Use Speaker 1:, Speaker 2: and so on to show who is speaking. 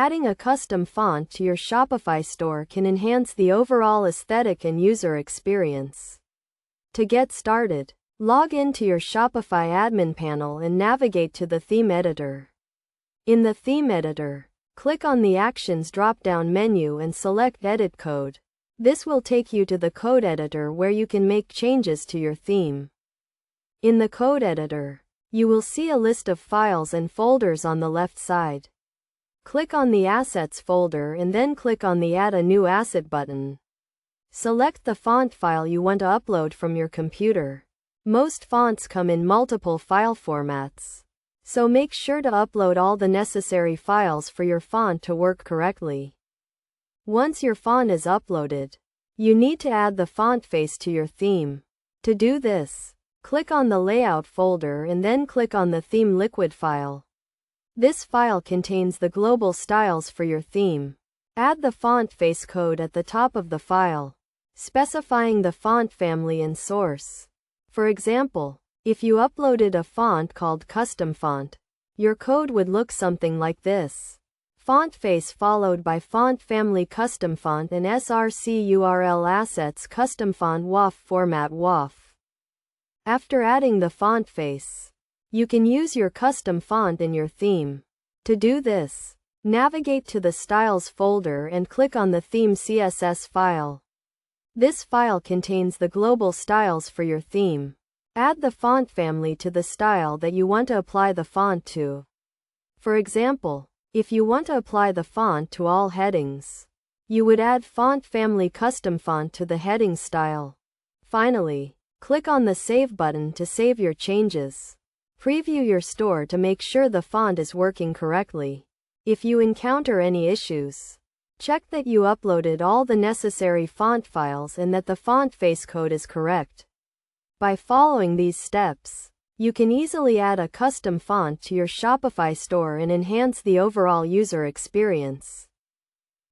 Speaker 1: Adding a custom font to your Shopify store can enhance the overall aesthetic and user experience. To get started, log into your Shopify admin panel and navigate to the theme editor. In the theme editor, click on the Actions drop-down menu and select Edit Code. This will take you to the code editor where you can make changes to your theme. In the code editor, you will see a list of files and folders on the left side. Click on the Assets folder and then click on the Add a New Asset button. Select the font file you want to upload from your computer. Most fonts come in multiple file formats, so make sure to upload all the necessary files for your font to work correctly. Once your font is uploaded, you need to add the font face to your theme. To do this, click on the Layout folder and then click on the Theme Liquid file. This file contains the global styles for your theme. Add the font face code at the top of the file, specifying the font family and source. For example, if you uploaded a font called Custom Font, your code would look something like this. Font face followed by font family custom font and src URL assets custom font WAF format WAF. After adding the font face, you can use your custom font in your theme. To do this, navigate to the Styles folder and click on the Theme CSS file. This file contains the global styles for your theme. Add the font family to the style that you want to apply the font to. For example, if you want to apply the font to all headings, you would add Font Family Custom Font to the heading style. Finally, click on the Save button to save your changes. Preview your store to make sure the font is working correctly. If you encounter any issues, check that you uploaded all the necessary font files and that the font face code is correct. By following these steps, you can easily add a custom font to your Shopify store and enhance the overall user experience.